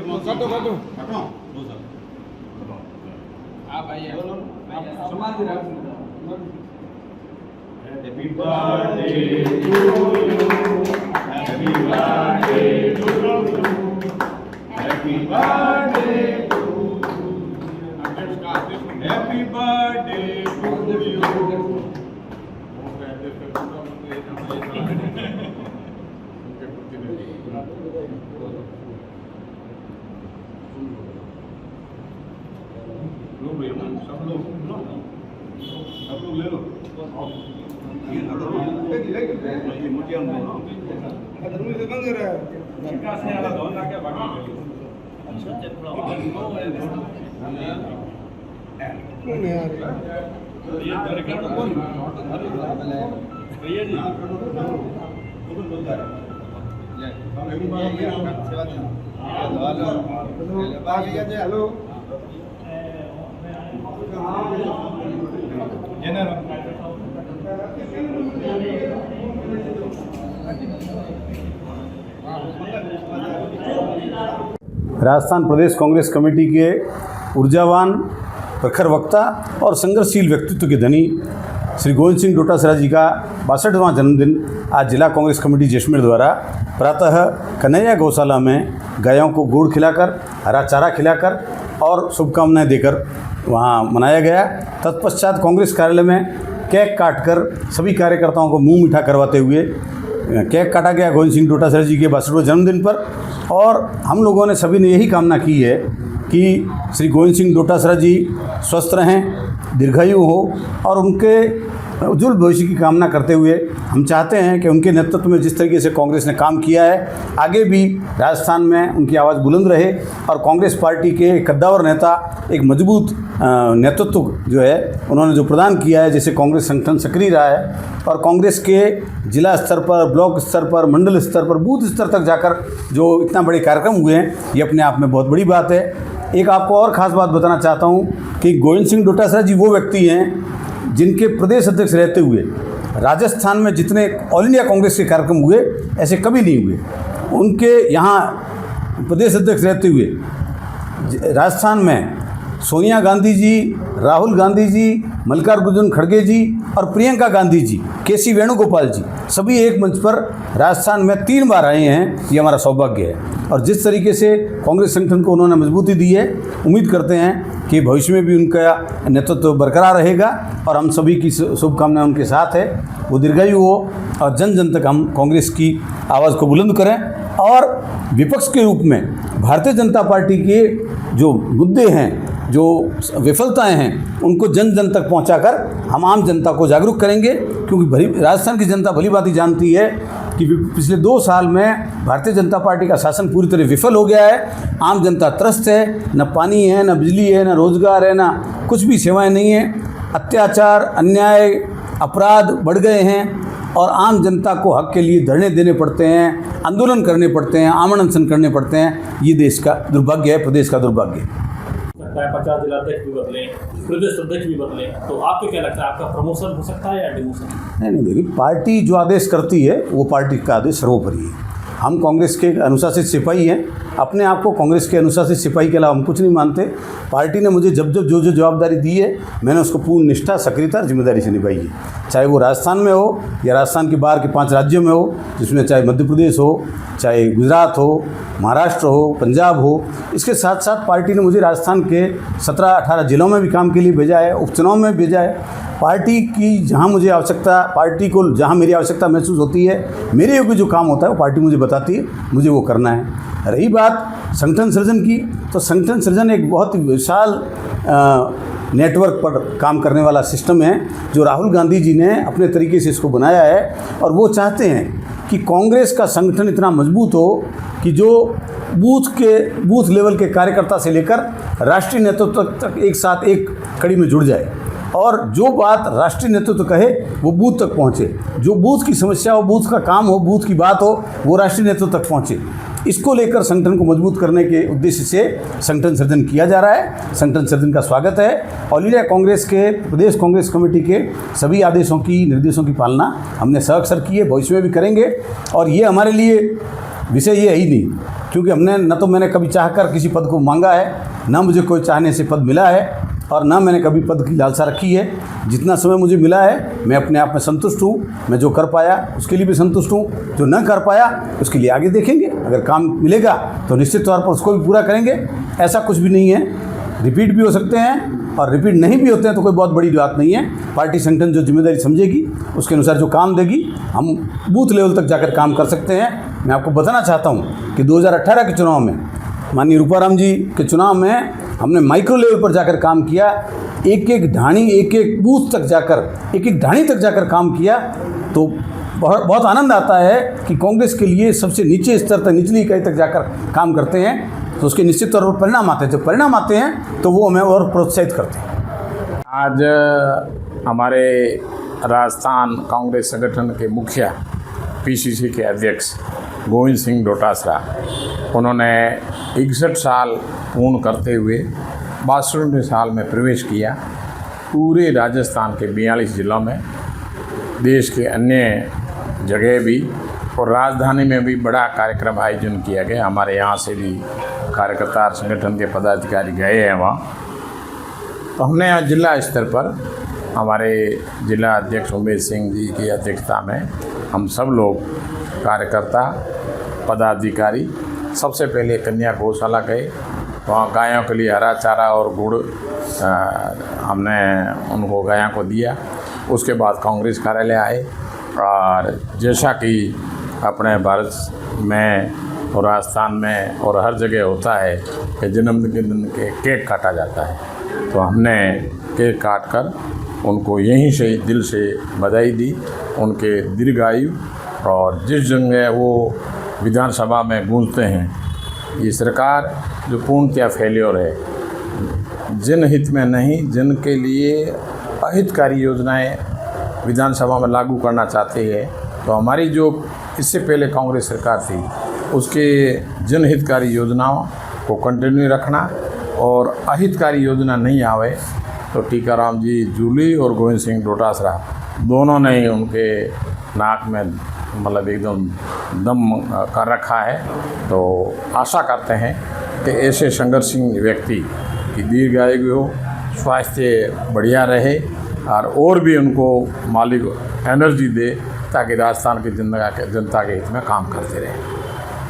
Happy birthday to you. Happy birthday to you. Happy birthday to you. Happy birthday to you. सब लोग ले लो। Hello Rajasthan प्रदेश Congress committee के ऊर्जावान प्रखर वक्ता और संघर्षशील व्यक्तित्व के धनी श्री गोविंद सिंह डोटासरा जी का 62वां जन्मदिन आज जिला कांग्रेस कमेटी जैसलमेर द्वारा प्रातः कन्हैया गौशाला में गायों को गुड़ खिलाकर, हरा चारा खिलाकर और शुभकामनाएं देकर वहां मनाया गया। तत्पश्चात कांग्रेस कार्यालय में केक काटकर सभी कार्यकर्ताओं को मुंह मीठा करवाते हुए केक काटा गया गोविंद सिंह डोटासरा जी के 62वें जन्मदिन पर। और हम लोगों ने सभी ने यही कामना की है कि श्री गोविंद सिंह डोटासरा जी स्वस्थ रहें, दीर्घायु हो और उनके उज्जवल भविष्य की कामना करते हुए हम चाहते हैं कि उनके नेतृत्व में जिस तरीके से कांग्रेस ने काम किया है आगे भी राजस्थान में उनकी आवाज़ बुलंद रहे और कांग्रेस पार्टी के कद्दावर नेता एक मजबूत नेतृत्व जो है उन्होंने जो प्रदान किया है, जैसे कांग्रेस संगठन सक्रिय रहा है और कांग्रेस के जिला स्तर पर, ब्लॉक स्तर पर, मंडल स्तर पर, बूथ स्तर तक जाकर जो इतना बड़े कार्यक्रम हुए हैं, ये अपने आप में बहुत बड़ी बात है। एक आपको और ख़ास बात बताना चाहता हूँ कि गोविंद सिंह डोटासरा जी वो व्यक्ति हैं जिनके प्रदेश अध्यक्ष रहते हुए राजस्थान में जितने ऑल इंडिया कांग्रेस के कार्यक्रम हुए ऐसे कभी नहीं हुए। उनके यहाँ प्रदेश अध्यक्ष रहते हुए राजस्थान में सोनिया गांधी जी, राहुल गांधी जी, मल्लिकार्जुन खड़गे जी और प्रियंका गांधी जी, केसी वेणुगोपाल जी सभी एक मंच पर राजस्थान में 3 बार आए हैं। ये हमारा सौभाग्य है और जिस तरीके से कांग्रेस संगठन को उन्होंने मजबूती दी है, उम्मीद करते हैं कि भविष्य में भी उनका नेतृत्व बरकरार रहेगा और हम सभी की शुभकामनाएं उनके साथ है। वो दीर्घायु हो और जन जन तक हम कांग्रेस की आवाज़ को बुलंद करें और विपक्ष के रूप में भारतीय जनता पार्टी के जो मुद्दे हैं, जो विफलताएं हैं, उनको जन जन तक पहुंचाकर हम आम जनता को जागरूक करेंगे। क्योंकि राजस्थान की जनता भली भांति जानती है कि पिछले 2 साल में भारतीय जनता पार्टी का शासन पूरी तरह विफल हो गया है। आम जनता त्रस्त है, न पानी है, न बिजली है, न रोजगार है, न कुछ भी सेवाएं नहीं है। अत्याचार, अन्याय, अपराध बढ़ गए हैं और आम जनता को हक के लिए धरने देने पड़ते हैं, आंदोलन करने पड़ते हैं, आमरण अनशन करने पड़ते हैं। ये देश का दुर्भाग्य है, प्रदेश का दुर्भाग्य है। 50 जिलाध्यक्ष भी बदले, प्रदेश अध्यक्ष भी बदले, तो आपको क्या लगता है आपका प्रमोशन हो सकता है या डिमोशन? नहीं, देखिए पार्टी जो आदेश करती है वो पार्टी का आदेश सर्वोपरि है। हम कांग्रेस के अनुशासित सिपाही हैं, अपने आप को कांग्रेस के अनुशासित सिपाही के अलावा हम कुछ नहीं मानते। पार्टी ने मुझे जब जो जवाबदारी दी है मैंने उसको पूर्ण निष्ठा, सक्रियता और जिम्मेदारी से निभाई है, चाहे वो राजस्थान में हो या राजस्थान के बाहर के 5 राज्यों में हो, जिसमें चाहे मध्य प्रदेश हो, चाहे गुजरात हो, महाराष्ट्र हो, पंजाब हो। इसके साथ साथ पार्टी ने मुझे राजस्थान के 17-18 जिलों में भी काम के लिए भेजा है, उपचुनाव में भेजा है। पार्टी की जहां मुझे आवश्यकता, पार्टी को जहां मेरी आवश्यकता महसूस होती है, मेरे योग्य जो काम होता है वो पार्टी मुझे बताती है, मुझे वो करना है। रही बात संगठन सृजन की, तो संगठन सृजन एक बहुत ही विशाल नेटवर्क पर काम करने वाला सिस्टम है जो राहुल गांधी जी ने अपने तरीके से इसको बनाया है और वो चाहते हैं कि कांग्रेस का संगठन इतना मजबूत हो कि जो बूथ लेवल के कार्यकर्ता से लेकर राष्ट्रीय नेतृत्व तक एक साथ एक कड़ी में जुड़ जाए और जो बात राष्ट्रीय नेतृत्व कहे वो बूथ तक पहुँचे, जो बूथ की समस्या हो, बूथ का काम हो, बूथ की बात हो, वो राष्ट्रीय नेतृत्व तक पहुँचे। इसको लेकर संगठन को मजबूत करने के उद्देश्य से संगठन सृजन किया जा रहा है। संगठन सृजन का स्वागत है। ऑल इंडिया कांग्रेस के प्रदेश कांग्रेस कमेटी के सभी आदेशों की, निर्देशों की पालना हमने सअक्सर की है, भविष्य में भी करेंगे और ये हमारे लिए विषय ये है ही नहीं, क्योंकि हमने न तो मैंने कभी चाहकर किसी पद को मांगा है, ना मुझे कोई चाहने से पद मिला है, और ना मैंने कभी पद की लालसा रखी है। जितना समय मुझे मिला है मैं अपने आप में संतुष्ट हूँ। मैं जो कर पाया उसके लिए भी संतुष्ट हूँ, जो न कर पाया उसके लिए आगे देखेंगे। अगर काम मिलेगा तो निश्चित तौर पर उसको भी पूरा करेंगे। ऐसा कुछ भी नहीं है, रिपीट भी हो सकते हैं और रिपीट नहीं भी होते हैं तो कोई बहुत बड़ी बात नहीं है। पार्टी संगठन जो जिम्मेदारी समझेगी उसके अनुसार जो काम देगी, हम बूथ लेवल तक जाकर काम कर सकते हैं। मैं आपको बताना चाहता हूँ कि 2018 के चुनाव में, माननीय रूपाराम जी के चुनाव में, हमने माइक्रो लेवल पर जाकर काम किया। एक एक ढाणी, एक एक बूथ तक जाकर, एक एक ढाणी तक जाकर काम किया। तो बहुत आनंद आता है कि कांग्रेस के लिए सबसे नीचे स्तर तक, निचली इकाई तक जाकर काम करते हैं तो उसके निश्चित तौर पर परिणाम आते हैं। जब परिणाम आते हैं तो वो हमें और प्रोत्साहित करते हैं। आज हमारे राजस्थान कांग्रेस संगठन के मुखिया, पीसीसी के अध्यक्ष गोविंद सिंह डोटासरा, उन्होंने 61 साल पूर्ण करते हुए 62वें साल में प्रवेश किया। पूरे राजस्थान के 42 जिलों में, देश के अन्य जगह भी और राजधानी में भी बड़ा कार्यक्रम आयोजन किया गया। हमारे यहाँ से भी कार्यकर्ता संगठन के पदाधिकारी गए हैं वहाँ। तो हमने यहाँ जिला स्तर पर हमारे जिला अध्यक्ष उमेश सिंह जी की अध्यक्षता में हम सब लोग कार्यकर्ता, पदाधिकारी सबसे पहले कन्या गौशाला गए। वहाँ गायों के लिए हरा चारा और गुड़ हमने उनको गायों को दिया। उसके बाद कांग्रेस कार्यालय आए और जैसा कि अपने भारत में और राजस्थान में और हर जगह होता है कि जन्मदिन के दिन के केक काटा जाता है, तो हमने केक काट कर उनको यहीं से दिल से बधाई दी, उनके दीर्घायु। और जिस जगह वो विधानसभा में गूंजते हैं, ये सरकार जो पूर्णतया फेल्योर है, जनहित में नहीं, जन के लिए अहितकारी योजनाएं विधानसभा में लागू करना चाहती है। तो हमारी जो इससे पहले कांग्रेस सरकार थी उसके जनहितकारी योजनाओं को कंटिन्यू रखना, और अहितकारी योजना नहीं आवे तो टीकाराम जी जूली और गोविंद सिंह डोटासरा दोनों ने ही उनके नाक में मतलब एकदम दम कर रखा है। तो आशा करते हैं कि ऐसे संघर्षशील व्यक्ति की दीर्घायु हो, स्वास्थ्य बढ़िया रहे और भी उनको मालिक एनर्जी दे, ताकि राजस्थान की जनता के हित में काम करते रहें।